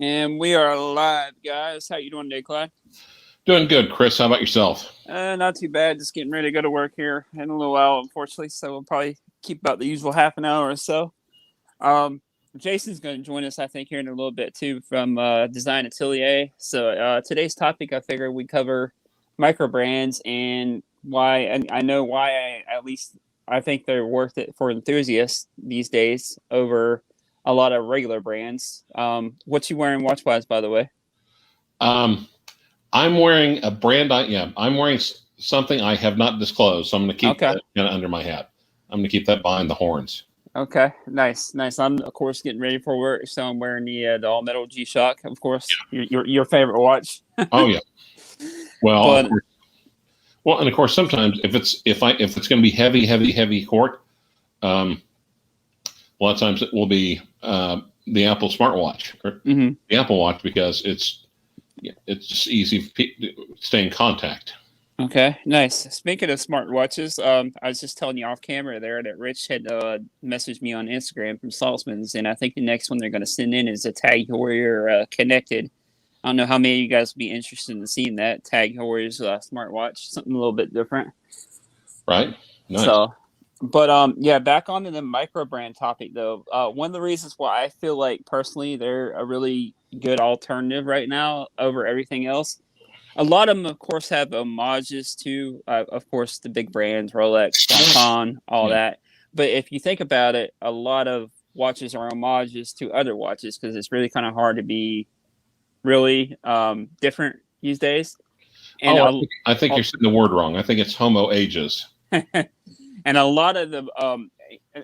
And we are live, guys. How you doing today, Clyde? Doing good, Chris. How about yourself? Not too bad. Just getting ready to go to work here in a little while, unfortunately. So we'll probably keep about the usual half an hour or so. Um, Jason's going to join us, I think, here in a little bit too from Design Atelier. So today's topic, I figure we cover microbrands and why. And I know why. At least I think they're worth it for enthusiasts these days over a lot of regular brands. What you wearing watch wise, by the way? Um, I'm wearing a brand. I'm wearing something I have not disclosed, so I'm going to keep Okay. that kind of under my hat. I'm going to keep that behind the horns. Okay, nice, nice. I'm of course getting ready for work, so I'm wearing the all metal G Shock, of course, your favorite watch. Oh yeah. Well, of But course. Well, and of course, sometimes if it's going to be heavy cork, a lot of times it will be the Apple smartwatch or mhm. the Apple Watch because it's just easy to stay in contact. Okay, nice. Speaking of smartwatches, I was just telling you off camera there that Rich had messaged me on Instagram from Salzman's, and I think the next one they're going to send in is a Tag Heuer connected. I don't know how many of you guys would be interested in seeing that Tag Heuer's smartwatch, something a little bit different. Right? Nice. So, but yeah, back onto the micro brand topic though. One of the reasons why I feel like personally they're a really good alternative right now over everything else. A lot of them, of course, have homages to, of course, the big brands, Rolex, Bonton, all Yeah. that. But if you think about it, a lot of watches are homages to other watches because it's really kind of hard to be really different these days. And Oh, I think you're saying the word wrong. I think it's homo ages. and a lot of the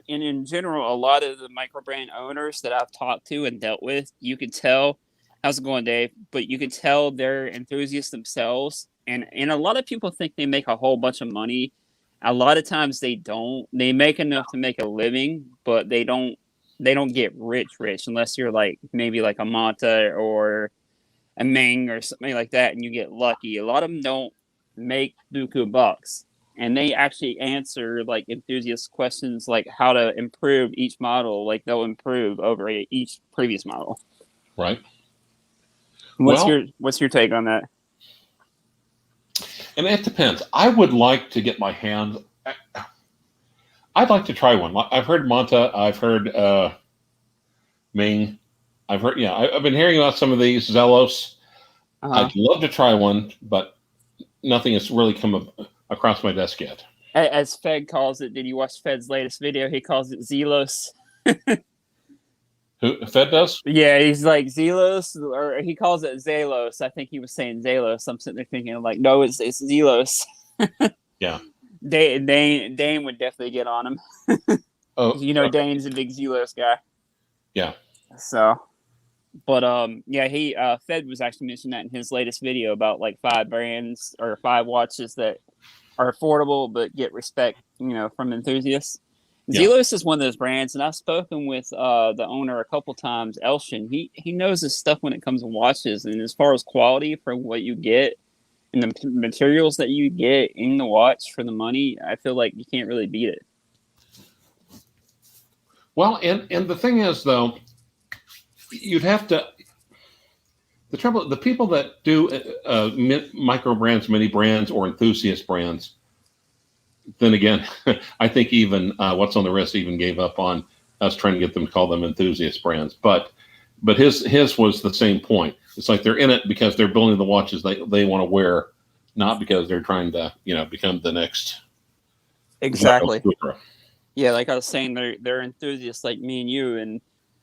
and in general, a lot of the micro brand owners that I've talked to and dealt with, you could tell, how's it going, Dave? But you could tell they're enthusiasts themselves, and a lot of people think they make a whole bunch of money. A lot of times they don't. They make enough to make a living, but they don't. They don't get rich unless you're like maybe like a Manta or a Ming or something like that, and you get lucky. A lot of them don't make buku bucks, and they actually answer like enthusiast questions like how to improve each model. Like they'll improve over each previous model. Right. What's Well, your take on that? and it depends. I would like to get my hands. I'd like to try one. I've heard Manta. I've heard Ming. I've heard. Yeah, I've been hearing about some of these Zelos. Uh-huh. I'd love to try one, but nothing has really come across my desk yet. As Fed calls it, did you watch Fed's latest video? He calls it Zelos. Who Fed does? Yeah, he's like Zelos, or he calls it Zalos. I think he was saying Zalos. I'm sitting there thinking, like, no, it's Zelos. Yeah. Dane would definitely get on him. Oh, You know, okay. Dane's a big Zelos guy. Yeah. So, but yeah, he Fed was actually mentioning that in his latest video about like 5 brands or 5 watches that are affordable but get respect, from enthusiasts. Yeah. Zelos is one of those brands, and I've spoken with the owner a couple times, Elshin. He knows his stuff when it comes to watches, and as far as quality for what you get and the materials that you get in the watch for the money, I feel like you can't really beat it. Well, and the thing is, though, you'd have to. The people that do micro brands, mini brands, or enthusiast brands, then again, I think even what's on the wrist even gave up on us trying to get them to call them enthusiast brands. But his was the same point. It's like they're in it because they're building the watches they want to wear, not because they're trying to become the next Exactly. Supra. Yeah, like I was saying, they're enthusiasts like me and you, and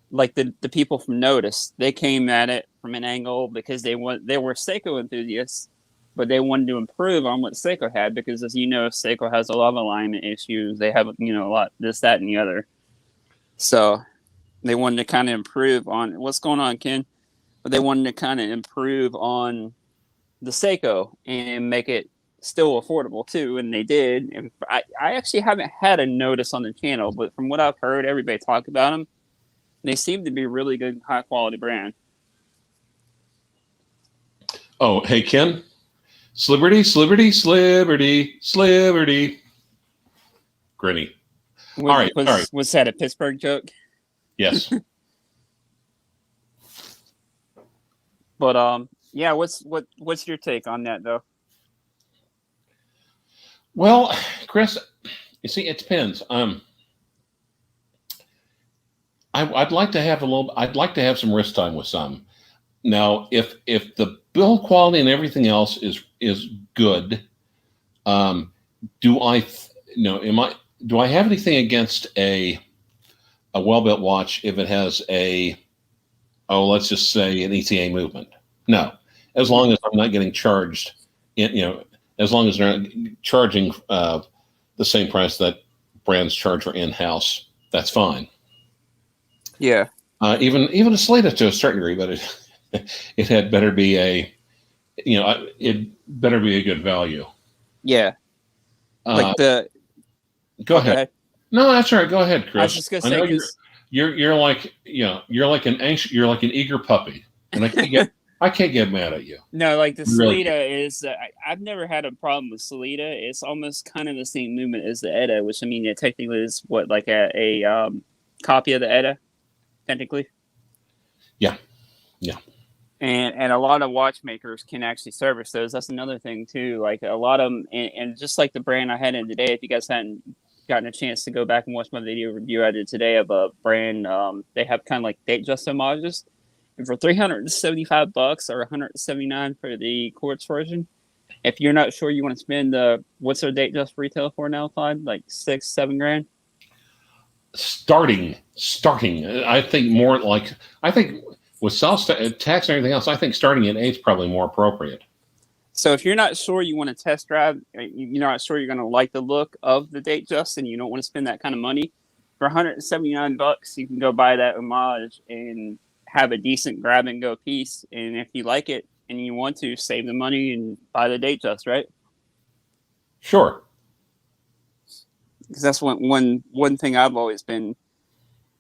like the people from Notice, they came at it from an angle because they were Seiko enthusiasts, but they wanted to improve on what Seiko had because, as you know, Seiko has a lot of alignment issues. They have a lot this, that, and the other. So they wanted to kind of improve on what's going on, Ken. But they wanted to kind of improve on the Seiko and make it still affordable too, and they did. And I actually haven't had a Notice on the channel, but from what I've heard, everybody talk about them. They seem to be really good, high quality brand. Oh, hey Ken, Sliberty. Grinny. All right, all right. Was that a Pittsburgh joke? Yes. But yeah, what's your take on that though? Well, Chris, you see, it depends. I'd like to have a little. I'd like to have some wrist time with some. Now, if the build quality and everything else is good, do I, am I, do I have anything against a well built watch if it has let's just say an ETA movement? No, as long as I'm not getting charged, as long as they're not charging the same price that brands charge for in house, that's fine. Yeah. Even a Salida to a certain degree, but it had better be it better be a good value. Yeah. Like go ahead. No, that's all right. Go ahead, Chris. I was just gonna say, because you're like you're like an eager puppy, and I can't get mad at you. No, like the Salida is. I've never had a problem with Salida. It's almost kind of the same movement as the Edda, which I mean, it technically is what, like a copy of the Edda, technically. Yeah. And a lot of watchmakers can actually service those. That's another thing too. Like a lot of them, and just like the brand I had in today. If you guys hadn't gotten a chance to go back and watch my video review I did today of a brand, they have kind of like date just homages, and for $375 or $179 for the quartz version. If you're not sure you want to spend what's their date just retail for now, Todd? Like $6-7 grand. Starting. I think with sales tax and everything else, I think starting at 8 is probably more appropriate. So if you're not sure you want to test drive, you're not sure you're going to like the look of the date just, and you don't want to spend that kind of money, for $179, you can go buy that homage and have a decent grab and go piece. And if you like it and you want to, save the money and buy the date just, right? Sure. Because that's one thing I've always been.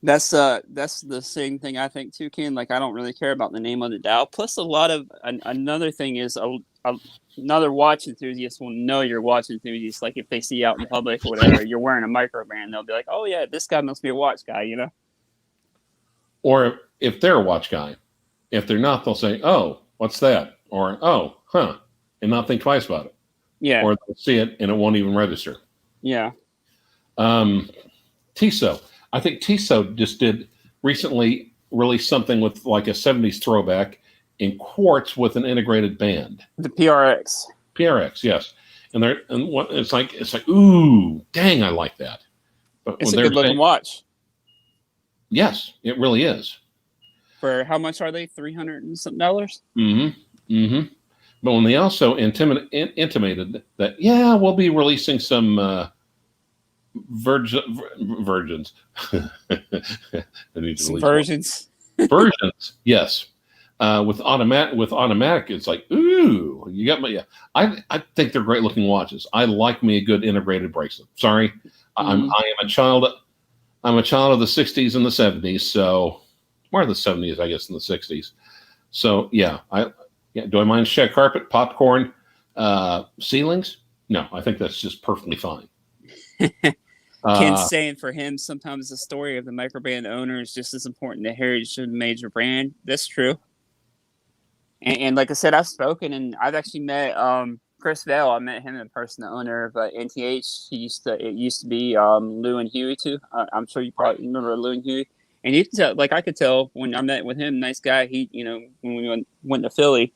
That's the same thing I think too, Ken. Like, I don't really care about the name of the dial. Plus, a lot of another thing is another watch enthusiast will know you're a watch enthusiast. Like, if they see you out in public or whatever, you're wearing a Microbrand, they'll be like, "Oh yeah, this guy must be a watch guy," you know. Or if they're a watch guy, if they're not, they'll say, "Oh, what's that?" Or "Oh, huh," and not think twice about it. Yeah. Or they'll see it and it won't even register. Yeah. Tiso. I think Tiso just did recently release something with like a 70s throwback in quartz with an integrated band. The PRX. PRX, yes. And it's like, ooh, dang, I like that. But it's a good looking watch. Yes, it really is. For how much are they? $300 and something dollars? Mm-hmm. But when they also intimated that, yeah, we'll be releasing some virgins. Versions. Versions, yes. With automatic, it's like, ooh, you got my. Yeah, I think they're great looking watches. I like me a good integrated bracelet. Sorry, I am a child. I'm a child of the '60s and the '70s. So more of the '70s, I guess, than the '60s. So yeah, do I mind shed carpet, popcorn, ceilings? No, I think that's just perfectly fine. Ken's saying for him, sometimes the story of the Microbrand owner is just as important to heritage of the major brand. That's true. And like I said, I've spoken and I've actually met Chris Vale. I met him in person, the owner of NTH. It used to be Lou and Huey too. I'm sure you probably remember Lou and Huey. And you can tell, like I could tell when I met with him, nice guy. He, when we went to Philly,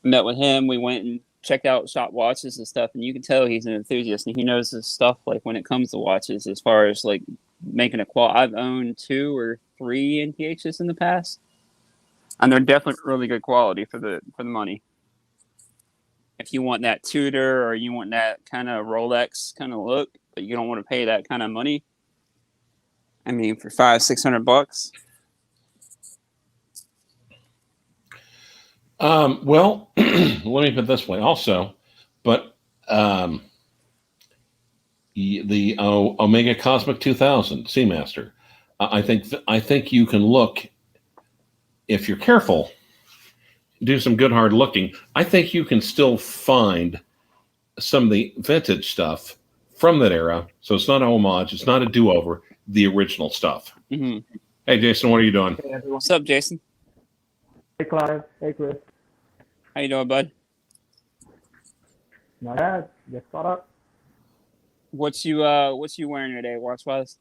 met with him. We went and checked out shop watches and stuff, and you can tell he's an enthusiast and he knows his stuff. Like when it comes to watches, as far as like making a qual, I've owned 2 or 3 NTHs in the past, and they're definitely really good quality for the money. If you want that Tudor or you want that kind of Rolex kind of look, but you don't want to pay that kind of money, I mean, for $500-600. Well, let me put it this way also, but the Omega Cosmic 2000 Seamaster, I think you can look, if you're careful, do some good hard looking. I think you can still find some of the vintage stuff from that era. So it's not a homage, it's not a do-over, the original stuff. Mm-hmm. Hey, Jason, what are you doing? What's up, Jason? Hey, Clive. Hey, Chris. How you doing, bud? Not bad. Just caught up. What's you wearing today, watch wise?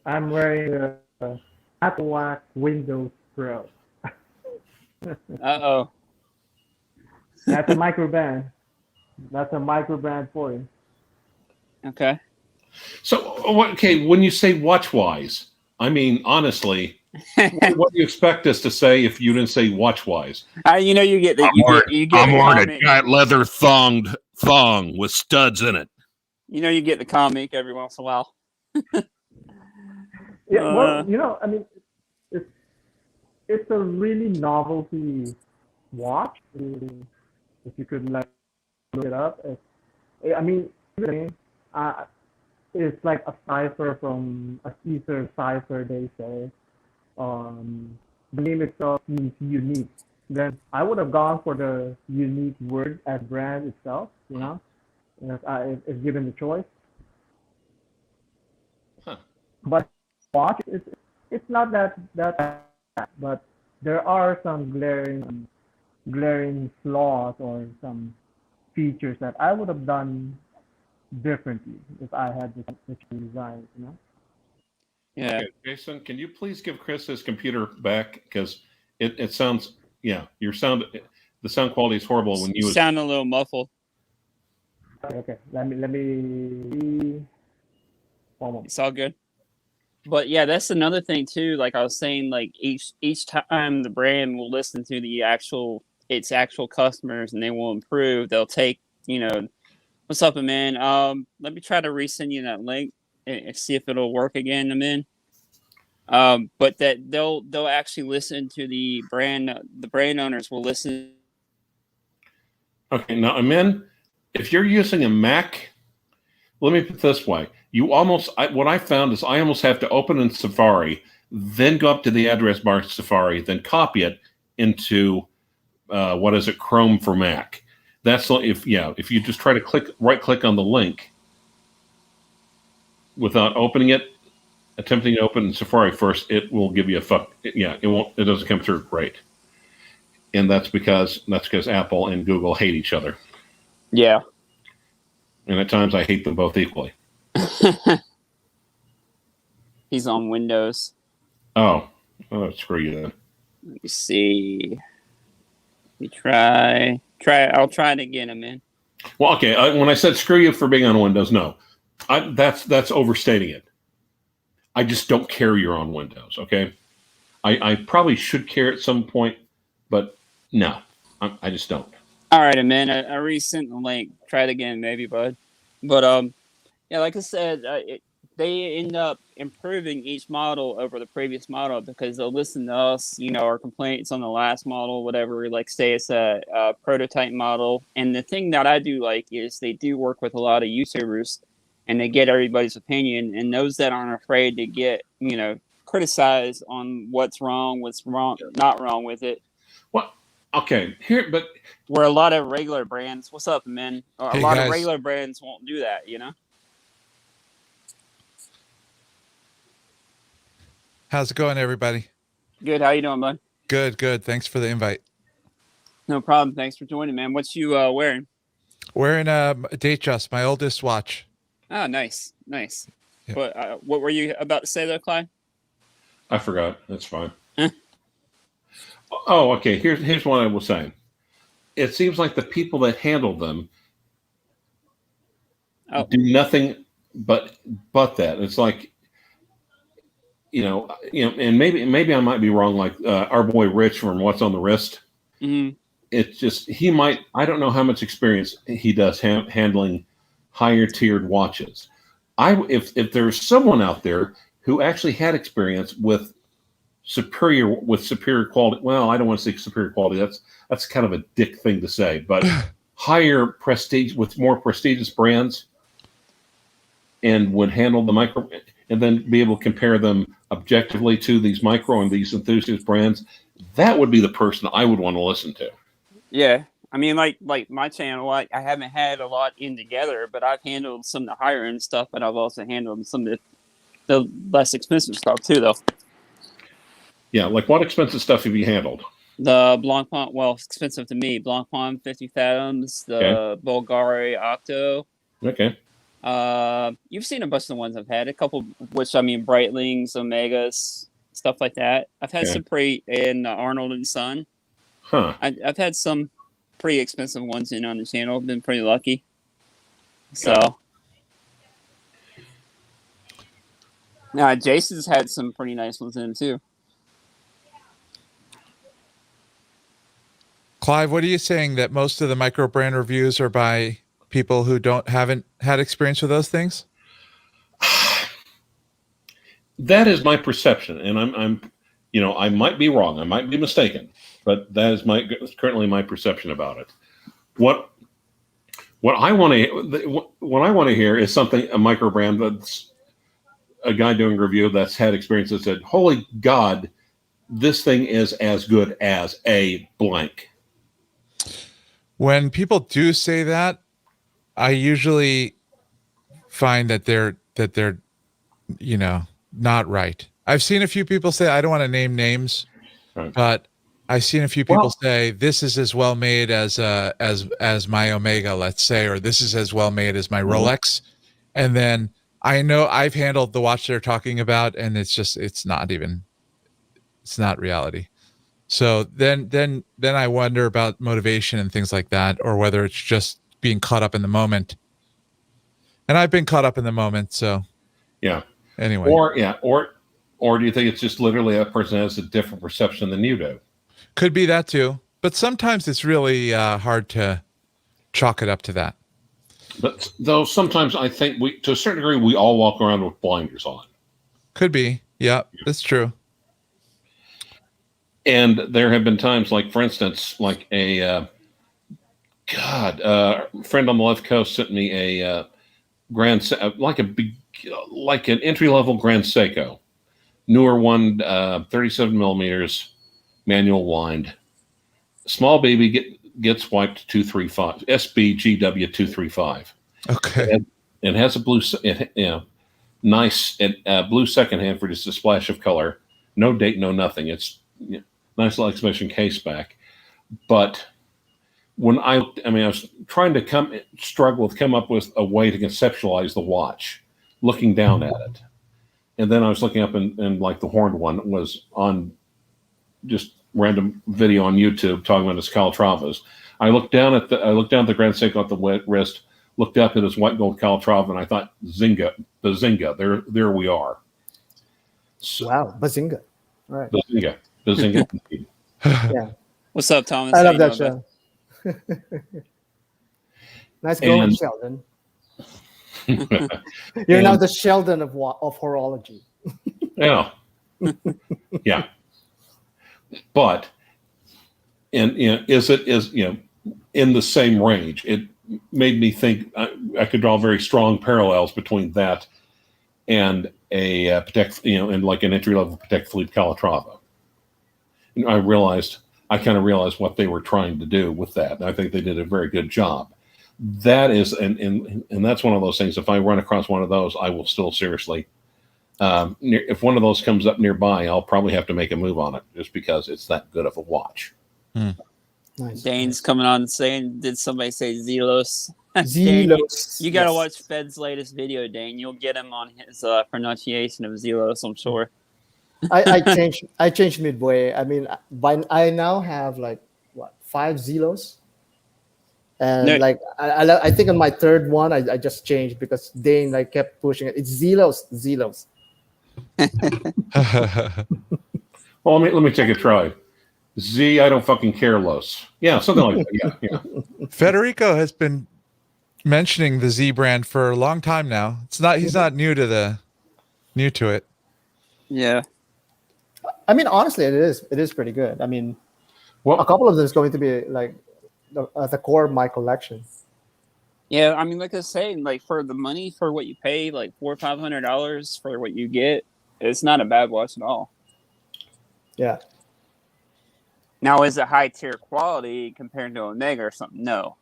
I'm wearing a Apple Watch Windows Pro. Uh That's a microbrand. That's a microbrand for you. oh. Okay. So, okay, when you say watch wise, I mean, honestly, what do you expect us to say if you didn't say watch wise? You know you get I'm the wearing a comic. giant leather thong with studs in it. You know you get the comic every once in a while. Yeah, well, Uh, I mean, it's it's a really novelty watch. If you could like look it up, I mean, uh, it's like a cipher from a Caesar cipher. They say. The name itself means unique. Then I would have gone for the unique word as brand itself. If given the choice. Huh. But watch, it's not that bad, but there are some glaring flaws or some features that I would have done differently if I had this design. yeah. Okay, Jason, can you please give Chris his computer back? Because it sounds, yeah, the sound quality is horrible when You you was. sound a little muffled. Okay. Let me. One moment. It's all good. But yeah, that's another thing too. Like I was saying, like each time the brand will listen to its actual customers and they will improve. They'll take, what's up, man? Let me try to resend you that link and see if it'll work again, man. But that they'll actually listen to the brand. The brand owners will listen. Okay, now, Amin, if you're using a Mac, let me put it this way. What I found is I almost have to open in Safari, then go up to the address bar of Safari, then copy it into, Chrome for Mac. That's if you just try to right click on the link without opening it, attempting to open Safari first, it will give you a fuck. Yeah, it doesn't come through great, and that's because Apple and Google hate each other, Yeah. and at times I hate them both equally. He's on Windows. Oh, screw you then. Let me see. You try. I'll try it again, man. Well, okay. When I said screw you for being on Windows, no, that's overstating it. I just don't care you're on Windows. Okay, I probably should care at some point, but no, I just don't. All right, man. I resent the link. Try it again, maybe, bud. But yeah, like I said, they end up improving each model over the previous model because they'll listen to us, our complaints on the last model, whatever. Like, say it's a prototype model, and the thing that I do like is they do work with a lot of YouTubers, and they get everybody's opinion, and those that aren't afraid to get criticized on what's wrong, not wrong with it. Well, okay, but Where a lot of regular brands, what's up, man? A Hey, lot of guys. regular brands won't do that. How's it going, everybody? Good. How you doing, bud? Good, good. Thanks for the invite. No problem. Thanks for joining, man. What's you wearing? Wearing a Datejust, my oldest watch. Oh, nice. Yeah. But what were you about to say there, Clyde? I forgot. That's fine. Oh, okay. Here's what I was saying. It seems like the people that handle them do nothing but that. It's like, and maybe I might be wrong. Like our boy Rich from What's on the Wrist. Mm-hmm. It's just I don't know how much experience he does handling higher tiered watches. If there's someone out there who actually had experience with superior quality, well, I don't want to say superior quality. That's kind of a dick thing to say, but higher prestige with more prestigious brands, and would handle the micro, and then be able to compare them objectively to these micro and these enthusiast brands, that would be the person I would want to listen to. Yeah. I mean, like my channel, I haven't had a lot in together, but I've handled some of the higher end stuff, but I've also handled some of the less expensive stuff too, though. Yeah, like what expensive stuff have you handled? The Blancpain, well, expensive to me. Blancpain 50 Fathoms, Okay. the Bulgari Octo. Okay. You've seen a bunch of the ones I've had. A couple, which I mean, Breitlings, Omegas, stuff like that. I've had Okay. some pretty in Arnold and Son. Huh. I've had some pretty expensive ones in on the channel. Been pretty lucky. So, Got Jason's had some pretty nice ones in too. Clive, what are you saying, that most of the microbrand reviews are by people who haven't had experience with those things? That is my perception, and I'm I might be wrong, I might be mistaken, but that is currently my perception about it. What I want to hear is a microbrand that's a guy doing a review that's had experience that said, "Holy God, this thing is as good as a blank." When people do say that, I usually find that they're not right. I've seen a few people say, I don't want to name names, Right. but I've seen a few people say this is as well made as my Omega, let's say, or this is as well made as my Rolex. And then I know I've handled the watch they're talking about, and it's not reality. So then I wonder about motivation and things like that, or whether it's just being caught up in the moment. And I've been caught up in the moment, so yeah. Anyway, or do you think it's just literally a person has a different perception than you do? Could be that too, but sometimes it's really hard to chalk it up to that. But though sometimes I think to a certain degree, we all walk around with blinders on. Could be, yeah, that's true. And there have been times, like for instance, like a friend on the left coast sent me a like an entry-level Grand Seiko, newer one, 37 millimeters, manual wind. Small baby gets wiped 235, SBGW 235. Okay. It has a blue, nice blue second hand for just a splash of color. No date, no nothing. It's nice little exhibition case back. But when I was trying to struggle to come up with a way to conceptualize the watch, looking down at it. And then I was looking up and like the horned one was on just random video on YouTube talking about his Calatravas. I looked down at the Grand Seiko at the wrist, looked up at his white gold Calatrava, and I thought, Bazinga, there we are. So, wow, Bazinga. All right. Bazinga. Yeah. What's up, Thomas? I love that show. Nice going, Sheldon. You're now the Sheldon of horology. Yeah. Yeah. But is in the same range? It made me think I could draw very strong parallels between that and a and like an entry-level Patek Philippe Calatrava. I kind of realized what they were trying to do with that. And I think they did a very good job. That is, and that's one of those things. If I run across one of those, I will still seriously. If one of those comes up nearby, I'll probably have to make a move on it, just because it's that good of a watch. Nice. Dane's coming on saying, did somebody say Zelos? Zelos. You got to watch Fed's latest video, Dane. You'll get him on his pronunciation of Zelos, I'm sure. I changed midway. I mean, I now have like 5 Zelos, and I think on my third one I just changed because Dane kept pushing it. It's Zelos. Well, let me take a try. Z, I don't fucking care, Los. Yeah, something like that. Yeah. Federico has been mentioning the Z brand for a long time now. He's not new to it. Yeah. I mean, honestly, it is pretty good. I mean, a couple of them is going to be like the core of my collection. Yeah, I mean, like I was saying, like for the money for what you pay, like $400 or $500 for what you get, it's not a bad watch at all. Yeah. Now, is it high tier quality compared to Omega or something? No,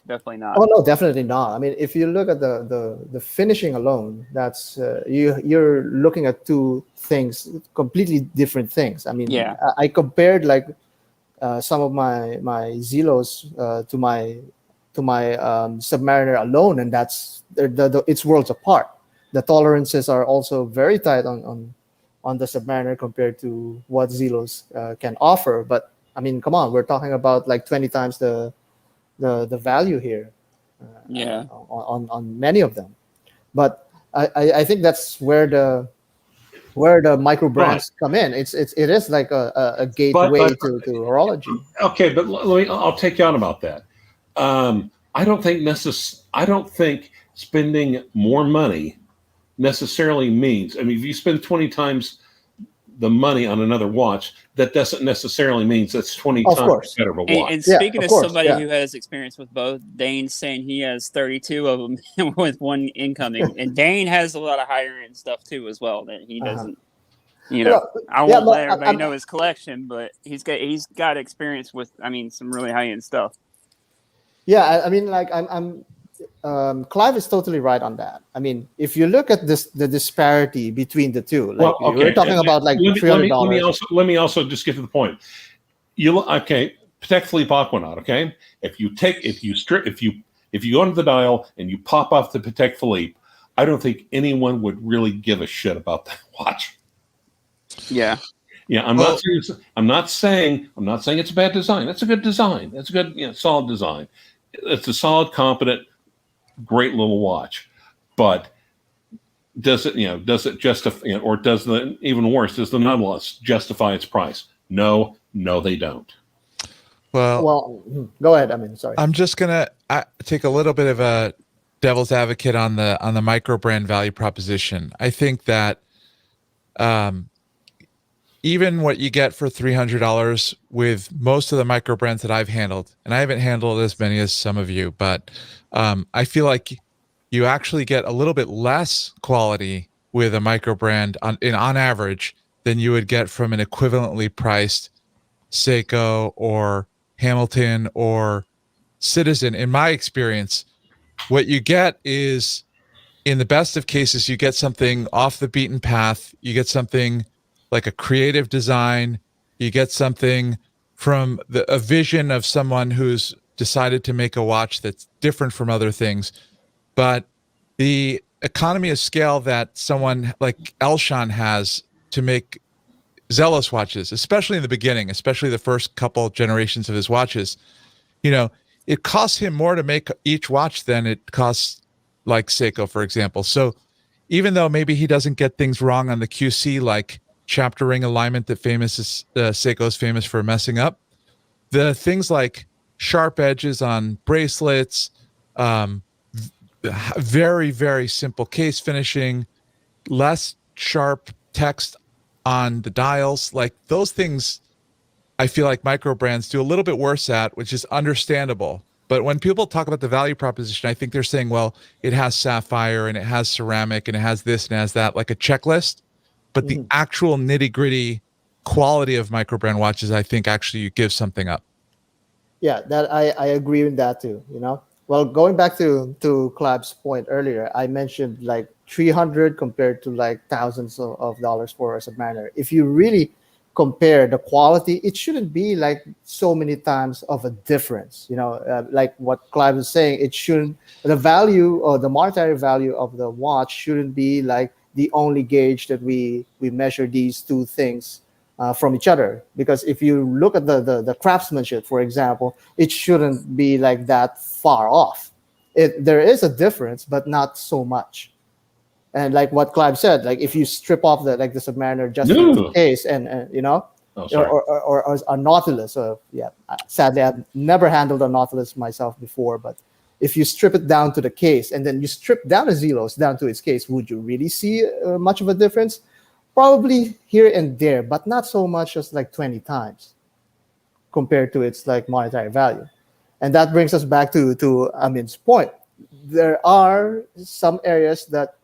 definitely not. Oh no, definitely not. I mean, if you look at the finishing alone, that's you're looking at two things, completely different things. I mean, Yeah. I compared like some of my Zelos to my Submariner alone, and that's it's worlds apart. The tolerances are also very tight on the Submariner compared to what Zelos can offer. But I mean, come on, we're talking about like 20 times the value here Yeah. on many of them. But I think that's where the micro Right. brands come in. It is like a But gateway to horology. okay, but I'll take you on about that. I don't think spending more money necessarily means. I mean, if you spend 20 times the money on another watch, that doesn't necessarily mean that's 20 Of times course. better of a And, watch. and Yeah, speaking of of course. somebody Yeah. who has experience with both, Dane's saying he has 32 of them with one incoming, and Dane has a lot of higher end stuff too as well that he Uh-huh. doesn't. Well, I yeah, won't but let everybody know his collection, but he's got experience with, some really high end stuff. yeah. I mean, like Clive is totally right on that. I mean, if you look at the disparity between the two, like Well, we're okay. talking about like $300. Let me also just get to the point. Okay, Patek Philippe Aquanaut. Okay, if you go into the dial and you pop off the Patek Philippe, I don't think anyone would really give a shit about that watch. Yeah. Yeah, I'm not saying it's a bad design. That's a good design. That's a good, solid design. It's a solid, competent, great little watch. But does it justify, or does even worse, does the Nautilus justify its price? No, they don't. Well, go ahead. I mean, sorry. I'm just gonna take a little bit of a devil's advocate on the micro brand value proposition. I think that even what you get for $300 with most of the micro brands that I've handled, and I haven't handled as many as some of you, but I feel like you actually get a little bit less quality with a micro brand on average than you would get from an equivalently priced Seiko or Hamilton or Citizen. In my experience, what you get is, in the best of cases, you get something off the beaten path. You get something like a creative design. You get something from a vision of someone who's decided to make a watch that's different from other things. But the economy of scale that someone like Elshan has to make Zelos watches, especially in the beginning, especially the first couple generations of his watches, it costs him more to make each watch than it costs like Seiko, for example. So even though maybe he doesn't get things wrong on the QC, like chapter ring alignment that Seiko is famous for messing up, the things like sharp edges on bracelets, very, very simple case finishing, less sharp text on the dials, like those things I feel like micro brands do a little bit worse at, which is understandable. But when people talk about the value proposition, I think they're saying, well, it has sapphire and it has ceramic and it has this and it has that, like a checklist. But the actual nitty gritty quality of micro brand watches, I think actually you give something up. Yeah, that I agree with that too. Well, going back to Clive's point earlier, I mentioned like 300 compared to like thousands of dollars for a Submariner. If you really compare the quality, it shouldn't be like so many times of a difference. Like what Clive was saying, it shouldn't, the value or the monetary value of the watch shouldn't be like the only gauge that we measure these two things from each other. Because if you look at the craftsmanship, for example, it shouldn't be like that far off. There is a difference, but not so much. And like what Clive said, like if you strip off the Submariner just in its case, and or a Nautilus. Sadly, I've never handled a Nautilus myself before, but if you strip it down to the case and then you strip down a Zelos down to its case, would you really see much of a difference? Probably here and there, but not so much as like 20 times compared to its like monetary value. And that brings us back to Amin's point. There are some areas that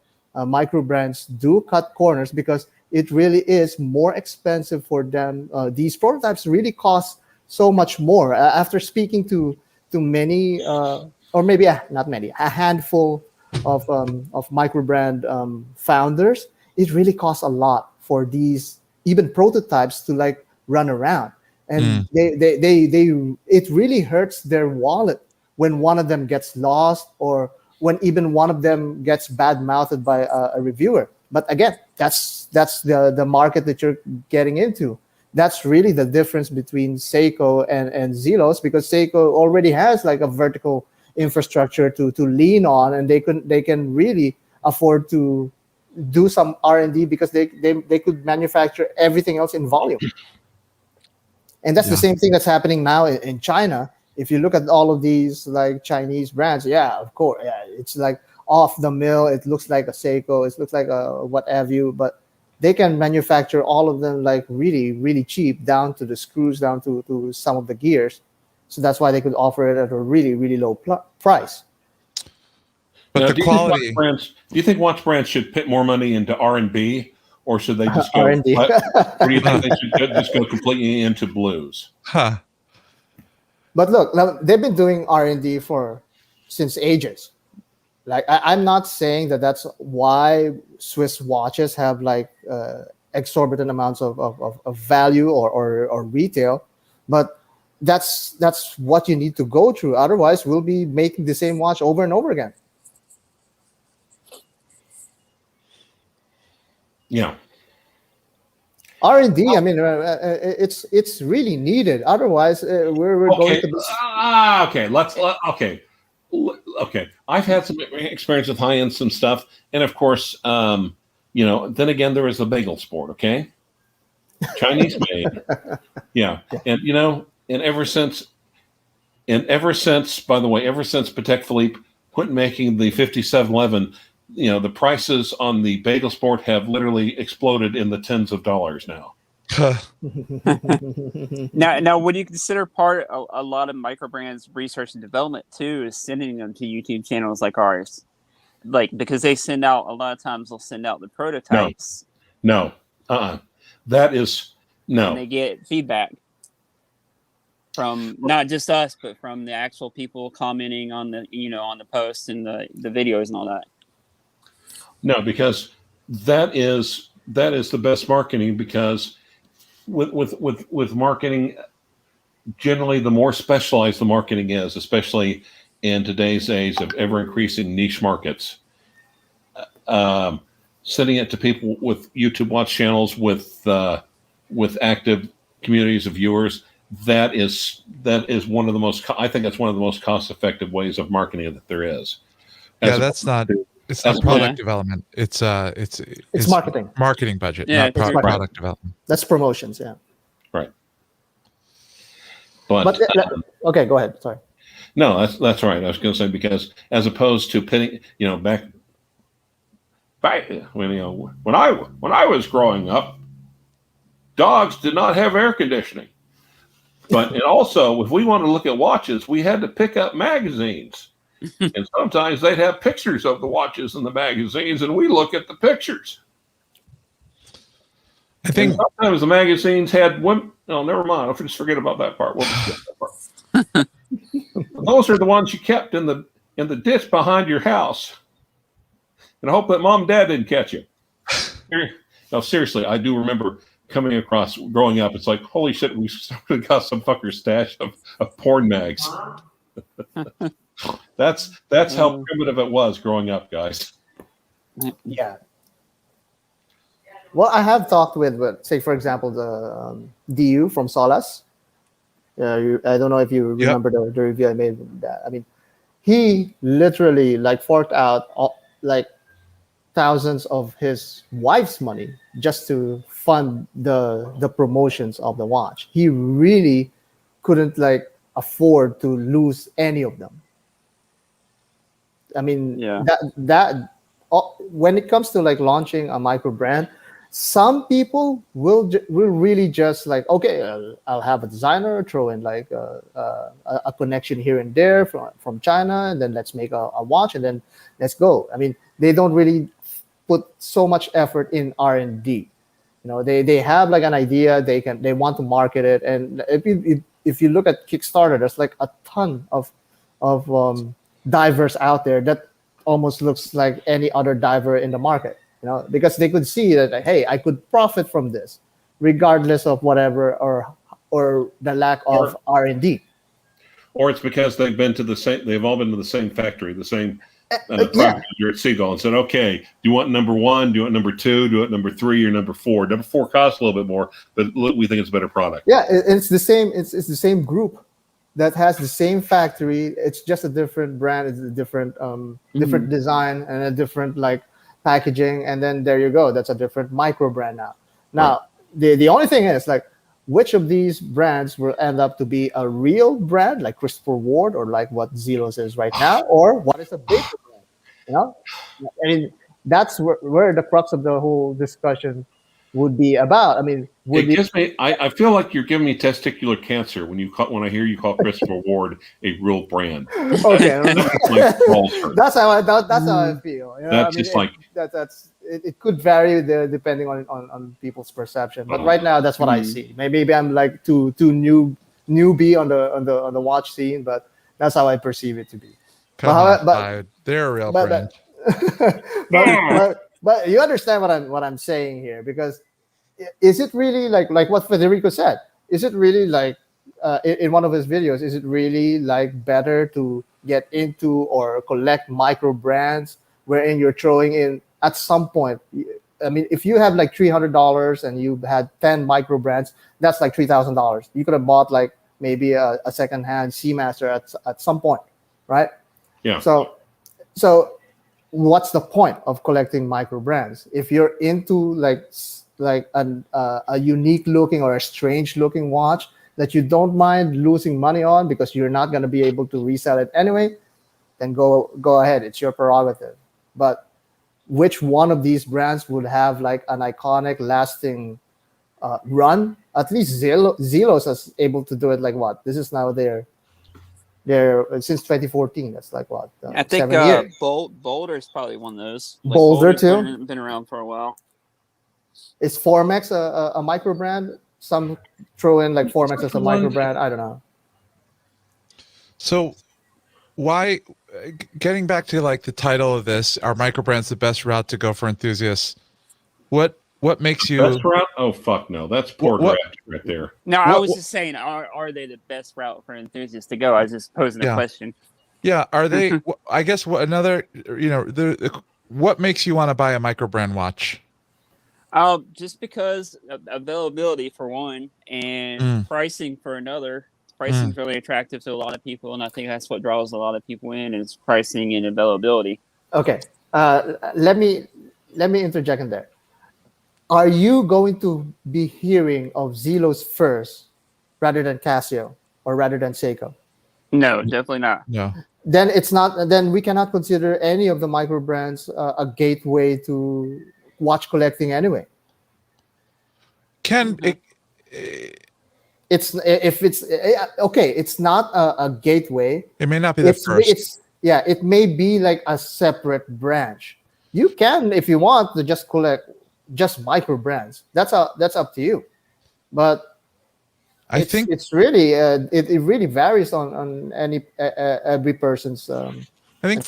micro brands do cut corners because it really is more expensive for them. These prototypes really cost so much more. After speaking to many, or maybe not many, a handful of microbrand founders, it really costs a lot for these even prototypes to like run around, and they it really hurts their wallet when one of them gets lost, or when even one of them gets bad mouthed by a reviewer. But again, that's the market that you're getting into. That's really the difference between Seiko and Zelos, because Seiko already has like a vertical infrastructure to lean on, and they can really afford to do some R&D, because they could manufacture everything else in volume. And that's the same thing that's happening now in China. If you look at all of these like Chinese brands, yeah, of course, yeah, it's like off the mill. It looks like a Seiko. It looks like a what have you, but they can manufacture all of them like really, really cheap, down to the screws, down to some of the gears. So that's why they could offer it at a really, really low price. But now, the quality. Do you think watch brands should put more money into R&B, or should they just go? R&D. Or do you think they should just go completely into blues? Huh. But look, now, they've been doing R&D since ages. Like I'm not saying that that's why Swiss watches have like exorbitant amounts of value or retail, but that's what you need to go through. Otherwise, we'll be making the same watch over and over again. Yeah. R&D, I mean, it's really needed. Otherwise, we're going to be... Okay. I've had some experience with high-end some stuff, and of course, then again, there is the bagel sport. Okay, Chinese made. Yeah, and and ever since, by the way, ever since Patek Philippe quit making the 5711, the prices on the bagel sport have literally exploded in the tens of dollars now. Now, would you consider part a lot of Microbrands research and development too is sending them to YouTube channels like ours, like because they send out a lot of times they'll send out the prototypes. No. That is no. And they get feedback from not just us, but from the actual people commenting on the on the posts and the videos and all that. No, because that is the best marketing, because with marketing, generally the more specialized the marketing is, especially in today's age of ever increasing niche markets, sending it to people with YouTube watch channels with active communities of viewers, that is one of the most, I think that's one of the most cost effective ways of marketing that there is. It's not product development. It's marketing. Marketing budget, not product development. That's promotions, yeah. Right. But okay, go ahead. Sorry. No, that's right. I was going to say, because as opposed to pitting, back when I was growing up, dogs did not have air conditioning. And also, if we wanted to look at watches, we had to pick up magazines. And sometimes they'd have pictures of the watches in the magazines, and we look at the pictures. I think sometimes the magazines had women. No, never mind. I'll just forget about that part. We'll just get that part. Those are the ones you kept in the ditch behind your house, and I hope that mom and dad didn't catch you. No, seriously, I do remember coming across growing up. It's like, holy shit, we got some fucker stash of porn mags. That's how primitive it was growing up, guys. Yeah. Well, I have talked with say, for example, the DU from Solas. I don't know if you remember the review I made with that. I mean, he literally like forked out like thousands of his wife's money just to fund the promotions of the watch. He really couldn't like afford to lose any of them. I mean, that when it comes to like launching a micro brand, some people will really just like, okay, I'll have a designer throw in like a connection here and there from China, and then let's make a watch, and then let's go. I mean, they don't really put so much effort in R&D. They have like an idea, they want to market it, and if you look at Kickstarter, there's like a ton of divers out there that almost looks like any other diver in the market, because they could see that, hey, I could profit from this regardless of whatever or the lack of R&D. Or it's because they've all been to the same factory, the same Yeah. You're at Seagull and said, okay, do you want number 1? Do you want number 2? Do you want number 3 or number 4? Number 4 costs a little bit more, but we think it's a better product. Yeah, it's the same. It's the same group that has the same factory. It's just a different brand. It's a different different design and a different like packaging. And then there you go. That's a different micro brand now. Now the only thing is like, which of these brands will end up to be a real brand like Christopher Ward or like what Zelos is right now, or what is a big brand? I mean, that's where the crux of the whole discussion would be about. I mean, I feel like you're giving me testicular cancer when I hear you call Christopher Ward a real brand. Okay, that's how I feel. That's just like it could vary depending on people's perception. But right now, that's what I see. Maybe I'm like too newbie on the watch scene, but that's how I perceive it to be. But they're a real brand. But you understand what I'm saying here, because is it really like what Federico said? Is it really like in one of his videos? Is it really like better to get into or collect micro brands wherein you're throwing in at some point? I mean, if you have like $300 and you had 10 micro brands, that's like $3,000. You could have bought like maybe a secondhand Seamaster at some point, right? Yeah. So what's the point of collecting micro brands if you're into like a unique looking or a strange looking watch that you don't mind losing money on because you're not going to be able to resell it anyway? Then go ahead, it's your prerogative. But which one of these brands would have like an iconic lasting run? At least Zelos is able to do it. Like what? This is now their since 2014. That's like what? I think 7 years. Boulder is probably one of those. Like Boulder Boulder's too? been around for a while. Is Formex a micro brand? Some throw in like Formex as a micro brand. I don't know. So why, getting back to like the title of this, are micro brands the best route to go for enthusiasts? What makes you best route? Oh fuck no, that's poor draft right there. No, I was just saying, are they the best route for enthusiasts to go? I was just posing a question. Yeah, are they? I guess what makes you want to buy a micro brand watch? Just because of availability for one, and pricing for another. Pricing is really attractive to a lot of people, and I think that's what draws a lot of people in, is pricing and availability. Okay, let me interject in there. Are you going to be hearing of Zelos first rather than Casio or rather than Seiko? No, definitely not. No. Then it's not. Then we cannot consider any of the micro brands a gateway to watch collecting anyway. It's okay. It's not a gateway. It may not be the first. It may be like a separate branch. You can, if you want, to just collect just micro brands. That's up to you. But I think it's really it really varies on every person's. I think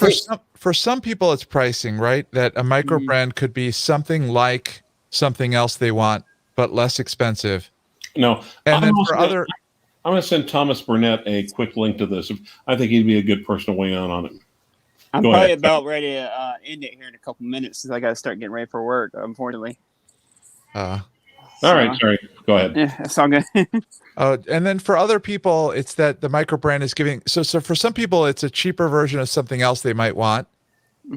for some people it's pricing, right? That a micro brand could be something like something else they want, but less expensive. No, and then for I'm going to send Thomas Burnett a quick link to this. I think he'd be a good person to weigh in on it. I'm probably about ready to end it here in a couple minutes because I got to start getting ready for work, unfortunately. All right, sorry. Go ahead. Yeah, that's all good. And then for other people, it's that the micro brand is giving. So for some people, it's a cheaper version of something else they might want,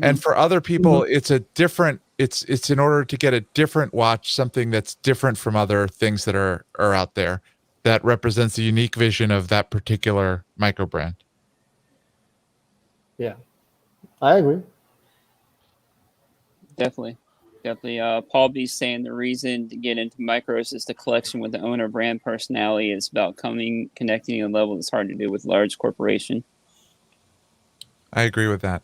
and for other people, it's a different. It's in order to get a different watch, something that's different from other things that are out there, that represents the unique vision of that particular micro brand. Yeah, I agree. Definitely. Paul B's saying the reason to get into micros is the collection with the owner brand personality. It's about connecting at a level that's hard to do with large corporation. I agree with that.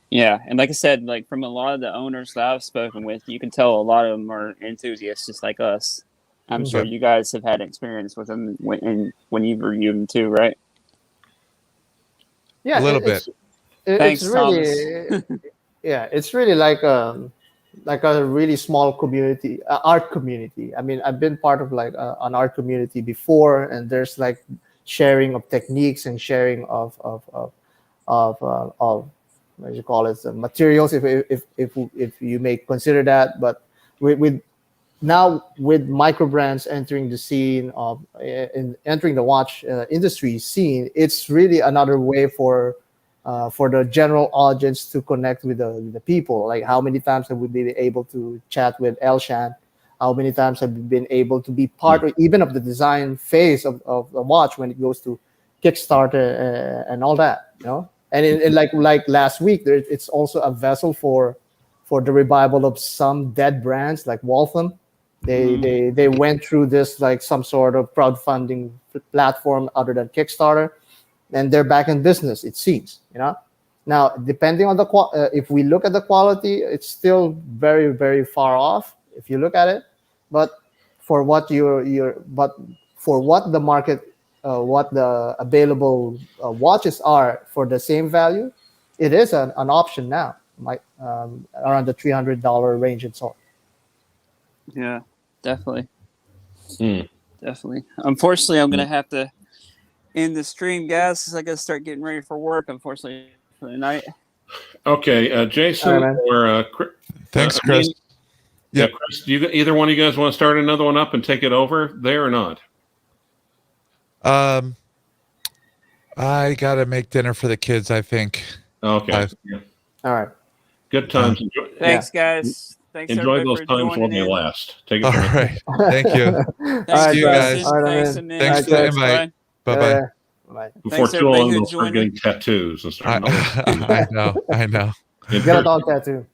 Yeah, and like I said, like, from a lot of the owners that I've spoken with, you can tell a lot of them are enthusiasts just like us. I'm Mhm. sure you guys have had experience with them when you review them too, right? Yeah, A little bit. it's Thanks, Thomas. really yeah, it's really like a really small community, art community. I mean, I've been part of like an art community before, and there's like sharing of techniques and sharing of what do you call it, the materials, if you may consider that. But with now with microbrands entering the scene of in entering the watch industry scene, it's really another way for the general audience to connect with the people. Like how many times have we been able to chat with Elshan? How many times have we been able to be part or even of the design phase of the watch when it goes to Kickstarter and all that, you know? And like last week, it's also a vessel for the revival of some dead brands like Waltham. They went through this like some sort of crowdfunding platform other than Kickstarter, and they're back in business. It seems, you know. Now, depending on the if we look at the quality, it's still very far off if you look at it. But for what but for what the market, what the available watches are for the same value, it is an option now. Around the $300 range and so on. Yeah, definitely. Hmm. Definitely. Unfortunately, I'm gonna have to end the stream, guys, because I gotta start getting ready for work. Unfortunately, for the night. Okay, Jason All right, man. or Thanks, Chris. Yeah, Yep. Chris, do you either one of you guys want to start another one up and take it over there or not? I gotta make dinner for the kids, I think. Okay. Yeah. All right. Good times. Thanks, guys. Thanks Enjoy everybody those for times while joining they in. last. Take it All from me. right. Thank you. All Thanks, right, See you guys. guys. Jason. All right, Thanks, man. Amin. Thanks for the Thanks, invite. Bye Yeah, bye. yeah. Bye. Before Thanks, too everybody long, who they'll start joined in. getting tattoos and start. I know. Get a dog tattoo.